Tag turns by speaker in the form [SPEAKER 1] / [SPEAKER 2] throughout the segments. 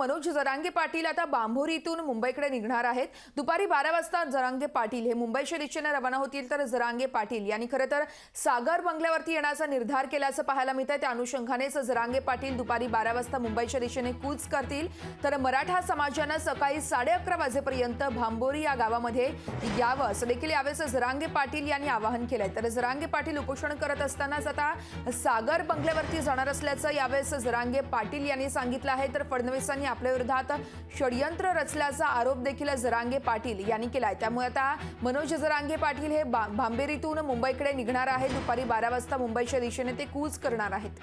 [SPEAKER 1] मनोज जरांगे पाटील आता बांभोरीतून मुंबईकडे निघणार आहेत। दुपारी 12 वाजता जरांगे पाटील हे मुंबईच्या दिशेने रवाना होतील। तर जरांगे पाटील यांनी खरं तर सागर बंगल्यावरती येण्याचा निर्धार केल्याचं पाहायला मिळतंय। त्या अनुषंगानेच जरांगे पाटील दुपारी 12 वाजता मुंबईच्या दिशेने कूच करतील। तर मराठा समाजानं सकाळी 11:30 वाजेपर्यंत बांभोरी या गावामध्ये यावं असं देखील यावेळेस जरांगे पाटील यांनी आवाहन केलंय। तर जरांगे पाटील उपोषण करत असतानाच आता सागर बंगल्यावरती जाणार असल्याचं यावेळेस जरांगे पाटील यांनी सांगितलं आहे। तर फडणवीसांनी आपल्या विरोधात षडयंत्र रचल्याचा आरोप देखील जरांगे पाटील यांनी केलाय। त्यामुळे आता मनोज जरांगे पाटील हे बांभोरीतून मुंबईकडे निघणार आहेत। दुपारी 12 वाजता मुंबईच्या दिशेने ते कूच करणार आहेत।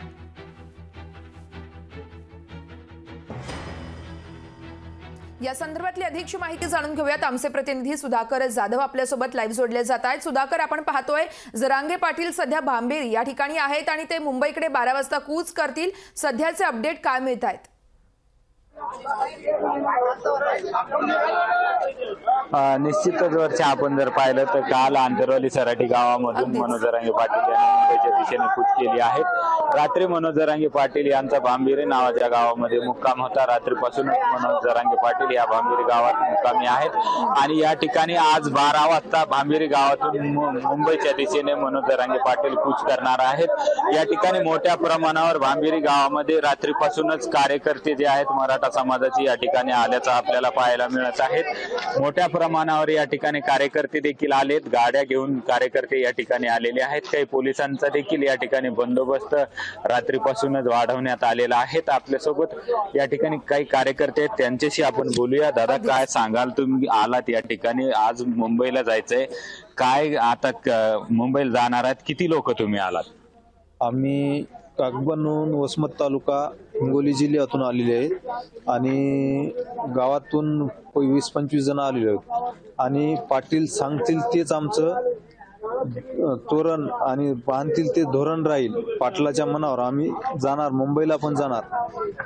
[SPEAKER 1] या संदर्भातली अधिकची माहिती जाणून घेऊयात। आमचे प्रतिनिधी सुधाकर जाधव आपल्यासोबत लाईव्ह जोडले जात आहेत। सुधाकर, आपण पाहतोय जरांगे पाटील सध्या बांभोरी या ठिकाणी आहेत आणि ते मुंबईकडे 12 वाजता कूच करतील। सध्याचे अपडेट काय मिळत आहेत?
[SPEAKER 2] निश्चितच वरच्या आपण जर पाहिलं तर काल आंतरवाली सराटी गावामधून मनोज जरांगे पाटील यांनी मुंबईच्या दिशेने कूच केली आहे। रात्री मनोज जरांगे पाटील यांचा बांभोरी नावाच्या गावामध्ये मुक्काम होता। रात्रीपासूनच मनोज जरांगे पाटील या बांभोरी गावात मुक्कामी आहेत आणि या ठिकाणी आज 12 वाजता बांभोरी गावातून मुंबईच्या दिशेने मनोज जरांगे पाटील कूच करणार आहेत। या ठिकाणी मोठ्या प्रमाणावर बांभोरी गावामध्ये रात्रीपासूनच कार्यकर्ते जे आहेत मराठा समाजाची या ठिकाणी आल्याचं आपल्याला पाहायला मिळत आहे। मोठ्या प्रमाणावर या ठिकाणी कार्यकर्ते देखील आलेत, गाड्या घेऊन कार्यकर्ते या ठिकाणी आलेले आहेत। काही पोलिसांचा देखील या ठिकाणी बंदोबस्त रात्रीपासूनच वाढवण्यात आलेला आहे। आपल्यासोबत या ठिकाणी काही कार्यकर्ते आहेत, त्यांच्याशी आपण बोलूया। दादा, काय सांगाल, तुम्ही आलात या ठिकाणी, आज मुंबईला जायचंय, काय आता मुंबईला जाणार आहात, किती लोक तुम्ही आलात?
[SPEAKER 3] आम्ही कागबानहून वसमत तालुका हिंगोली जिल्ह्यातून आलेले आहेत आणि गावातून 20-25 जण आलेले आहेत आणि पाटील सांगतील तेच आमचं तोरण आणि बांधतील ते धोरण राहील। पाटलाच्या मनावर आम्ही जाणार, मुंबईला पण जाणार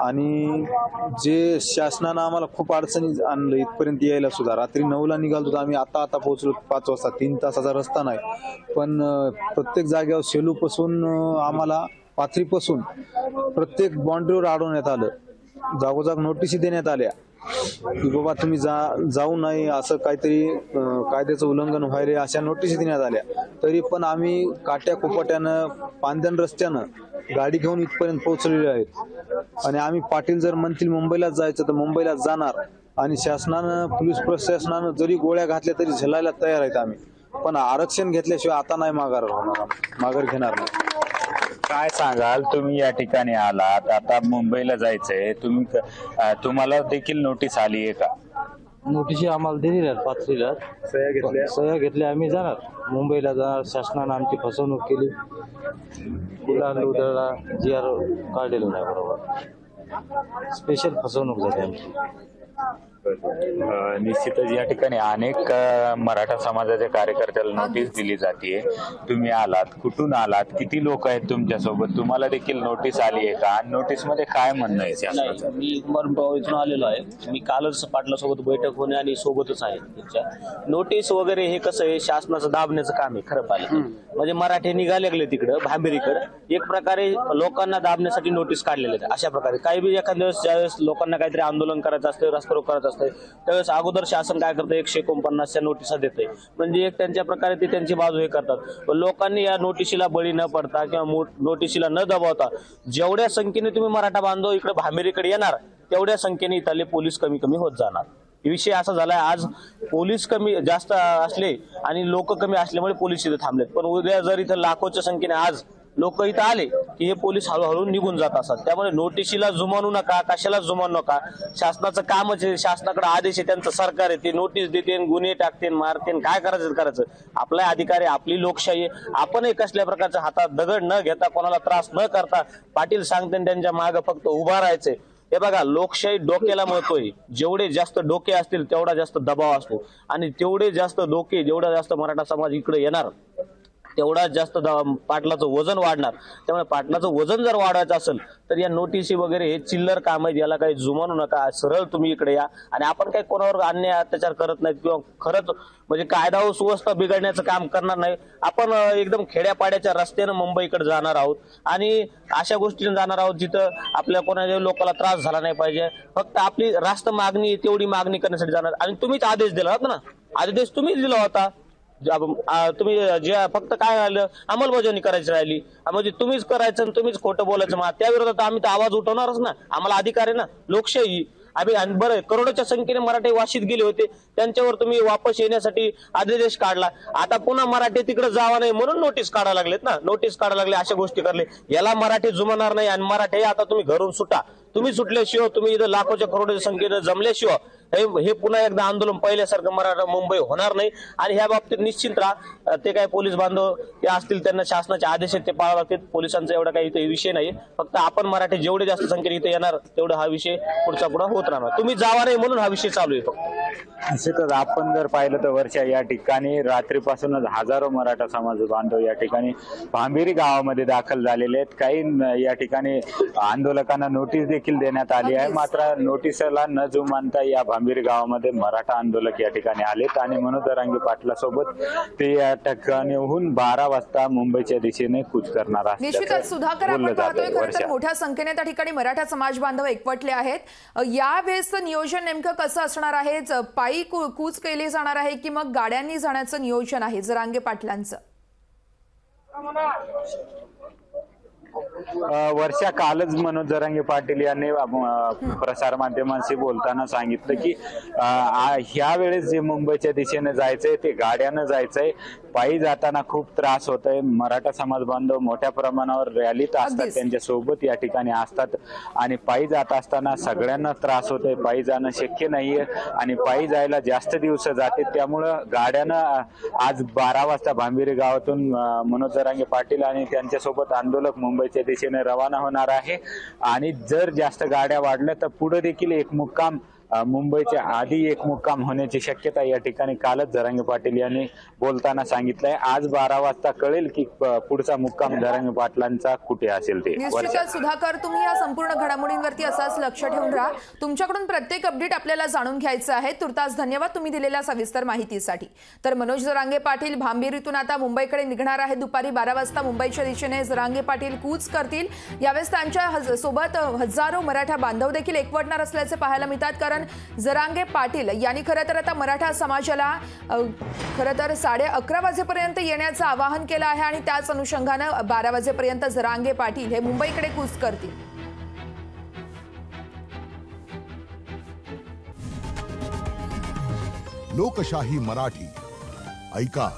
[SPEAKER 3] आणि जे शासनानं आम्हाला खूप अडचणी आणलं इथपर्यंत यायला सुद्धा। रात्री 9ला निघालो तर आम्ही आता पोहोचलो 5 वाजता। 3 तासाचा रस्ता नाही, पण प्रत्येक जागेवर शेलूपासून आम्हाला पाथरीपासून प्रत्येक बाउंड्रीवर अडवण्यात आलं। जागोजाग नोटीस देण्यात आल्या की बाबा तुम्ही जाऊ नये, असं काहीतरी कायद्याचं उल्लंघन व्हायले अशा नोटीस देण्यात आल्या। तरी पण आम्ही काट्या कुपाट्यानं पांदन रस्त्यानं गाडी घेऊन इथपर्यंत पोहोचलेले आहेत आणि आम्ही पाटील जर म्हणतील मुंबईला जायचं तर मुंबईला जाणार आणि शासनानं पोलीस प्रशासनानं जरी गोळ्या घातल्या तरी झेलायला तयार आहेत आम्ही, पण आरक्षण घेतल्याशिवाय आता नाही माघार घेणार नाही।
[SPEAKER 2] काय सांगाल, तुम्ही या ठिकाणी आलात, आता मुंबईला जायचंय, तुम्हाला देखील नोटीस आली आहे का?
[SPEAKER 4] नोटीस आम्हाला दिली आहेत, पाथरीला सह्या घेतल्या, आम्ही जाणार मुंबईला जाणार। शासनानं आमची फसवणूक केली, उधळला GR काढलेलं नाही, बरोबर स्पेशल फसवणूक झाली आमची।
[SPEAKER 2] निश्चितच या ठिकाणी अनेक मराठा समाजाच्या कार्यकर्त्याला नोटीस दिली जाते। तुम्ही आलात, कुठून आलात, किती लोक आहेत तुमच्या सोबत, तुम्हाला देखील नोटीस आली आहे का? नोटीस मध्ये काय म्हणणं आहे?
[SPEAKER 4] मी उमरगाव इथून आलेलो आहे। मी कालच पाटलासोबत बैठक होणे आणि सोबतच आहे त्यांच्या। नोटीस वगैरे हे कसं आहे, शासनाचं दाबण्याचं काम आहे खरं पाहिलं म्हणजे। मराठी निघाले तिकडं बांभोरीकडे, एक प्रकारे लोकांना दाबण्यासाठी नोटीस काढलेले आहेत। अशा प्रकारे काही बी एखाद्या वेळेस ज्यावेळेस लोकांना काहीतरी आंदोलन करायचं असतं, रस्ता रोको करायचं असतं, त्यावेळेस अगोदर शासन काय करतं, 149च्या नोटिसा देते, म्हणजे एक त्यांच्या प्रकारे ते त्यांची बाजू हे करतात। पण लोकांनी या नोटिशीला बळी न पडता किंवा नोटिशीला न दबावता जेवढ्या संख्येने तुम्ही मराठा बांधव इकडे बांभोरीकडे येणार तेवढ्या संख्येने इथले पोलीस कमी होत जाणार। विषय असा झालाय, आज पोलीस कमी जास्त असले आणि लोक कमी असल्यामुळे पोलीस इथे थांबलेत, पण उद्या जर इथं लाखोच्या संख्येने आज लोक इथं आले की हे पोलीस हळूहळू निघून जात असतात। त्यामुळे नोटिशीला जुमानू नका, कशाला जुमानू नका। शासनाचं कामच आहे, शासनाकडे आदेश आहे, त्यांचं सरकार आहे, ते नोटीस देते, गुन्हे टाकते, मारते, काय करायचं। आपला अधिकार आहे, आपली लोकशाही आहे, आपण कसल्या प्रकारच्या हातात दगड न घेता, कोणाला त्रास न करता पाटील सांगते त्यांच्या मागे फक्त उभा राहायचंय। हे बघा, लोकशाही डोक्याला महत्व आहे। जेवढे जास्त डोके असतील तेवढा जास्त दबाव असतो आणि तेवढे जास्त डोके जेवढा जास्त मराठा समाज इकडे येणार तेवढा जास्त पाटलाचं वजन वाढणार. त्यामुळे पाटलाचं वजन जर वाढवायचं असेल तर या नोटीसी वगैरे हे चिल्लर काम आहेत, याला काही जुमानू नका. सरळ तुम्ही इकडे या. आणि आपण काही कोणावर अन्याय अत्याचार करत नाहीत किंवा खरंच म्हणजे कायदा व सुव्यवस्था बिघडण्याचं काम करणार नाही. आपण एकदम खेड्यापाड्याच्या रस्त्यानं मुंबईकडे जाणार आहोत आणि अशा गोष्टीने जाणार आहोत जिथं आपल्या कोणाच्या लोकांना त्रास झाला नाही पाहिजे. फक्त आपली रास्त मागणी तेवढी मागणी करण्यासाठी जाणार. आणि तुम्हीच आदेश दिला होता ना, आदेश तुम्हीच दिला होता. तुम्ही जे फक्त काय झालं, अंमलबजावणी करायची राहिली म्हणजे तुम्हीच करायचं आणि तुम्हीच खोटं बोलायचं. मग त्या विरोधात आम्ही तर आवाज उठवणारच ना. आम्हाला अधिकार आहे ना, लोकशाही. आम्ही बरं करोडोच्या संख्येने मराठी वाशीत गेले होते, त्यांच्यावर तुम्ही वापस येण्यासाठी आदेश काढला. आता पुन्हा मराठी तिकडे जावा नाही म्हणून नोटीस काढायला लागलेत ना. नोटीस काढायला लागले, अशा गोष्टी करले. याला मराठी जुमानणार नाही. आणि मराठी आता तुम्ही घरून सुटा. तुम्ही सुटल्याशिवाय, तुम्ही इथं लाखोच्या करोडोच्या संख्येनं जमल्याशिवाय हे पुन्हा एकदा आंदोलन पहिल्यासारखं मराठा मुंबई होणार नाही. आणि ह्या बाबतीत निश्चित राहा. ते काय पोलीस बांधव ते असतील, त्यांना शासनाचे आदेश आहेत ते पाळावे लागतील. पोलिसांचा एवढा काही इथे विषय नाही. फक्त आपण मराठी जेवढे जास्त संख्येने इथे येणार तेवढा हा विषय पुढचा पुढे होत राहणार. तुम्ही जावा नाही म्हणून हा विषय चालू आहे फक्त.
[SPEAKER 2] निश्चितच आपण जर पाहिलं तर वर्षा या ठिकाणी रात्रीपासूनच हजारो मराठा समाज बांधव या ठिकाणी भांबिरी गावामध्ये दाखल झालेले आहेत. काही या ठिकाणी आंदोलकांना नोटीस देखील देण्यात आली आहे. मात्र नोटीसला न जुमानता या भांबिरी गावामध्ये मराठा आंदोलक या ठिकाणी आलेत आणि मनोज जरांगे पाटला सोबत ते या ठिकाणीहून 12 वाजता मुंबईच्या दिशेने कूच करणार
[SPEAKER 1] निश्चितच सुधाकर, आपण
[SPEAKER 2] बोललं
[SPEAKER 1] पाहतोय
[SPEAKER 2] जातंय.
[SPEAKER 1] खरं तर
[SPEAKER 2] वर्षा,
[SPEAKER 1] मोठ्या संख्येने त्या ठिकाणी मराठा समाज बांधव एकवटले आहेत. यावेळेसचं नियोजन नेमकं कसं असणार आहे? पायी कूच केली जाणार आहे की मग गाड्यांनी जाण्याचं नियोजन आहे जरांगे पाटलांचं?
[SPEAKER 2] वर्षा कालच मनोज जरांगे पाटील यांनी प्रसार माध्यमांशी बोलताना सांगितलं की ह्या वेळेस जे मुंबईच्या दिशेने जायचंय ते गाड्यानं जायचंय. पायी जाताना खूप त्रास होतोय. मराठा समाज बांधव मोठ्या प्रमाणावर रॅलीत असतात, त्यांच्या सोबत या ठिकाणी असतात आणि पायी जात असताना सगळ्यांना त्रास होतोय. पायी जाणं शक्य नाहीये आणि पायी जायला जास्त दिवस जाते. त्यामुळं गाड्यानं आज 12 वाजता भांबिरी गावातून मनोज जरांगे पाटील आणि त्यांच्यासोबत आंदोलक मुंबईच्या दिशेने रवाना होणार आहे. आणि जर जास्त गाड्या वाढल्या तर पुढे देखील एक मुक्काम मुंबईच्या आधी एक मुक्काम होण्याची शक्यता या ठिकाणी कालच जरांगे पाटील यांनी बोलताना सांगितलंय. आज 12 वाजता कळेल की पुढचा मुक्काम जरांगे पाटलांचा कुठे असेल ते.
[SPEAKER 1] निश्चितच सुधाकर, तुम्ही या संपूर्ण घडामोडींवरती असाच लक्ष ठेवून राहा. तुमच्याकडून प्रत्येक अपडेट आपल्याला जाणून घ्यायचं आहे. तुर्तास धन्यवाद तुम्ही दिलेल्या सविस्तर माहितीसाठी. तर मनोज जरांगे पाटील भांबिरीतून आता मुंबईकडे निघणार आहे. दुपारी 12 वाजता मुंबईच्या दिशेने जरांगे पाटील कूच करतील. यावेळेस त्यांच्या सोबत हजारो मराठा बांधव देखील एकवटणार असल्याचे पाहायला मिळतात. कारण जरांगे पाटील यांनी खरं तर आता मराठा समाजाला खरं तर 11:30 वाजेपर्यंत येण्याचं आवाहन केलं आहे आणि त्याच अनुषंगानं 12 वाजेपर्यंत जरांगे पाटील हे मुंबईकडे कूच करतील.
[SPEAKER 5] लोकशाही मराठी ऐका,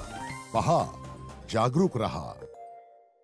[SPEAKER 5] पहा, जागरूक रहा.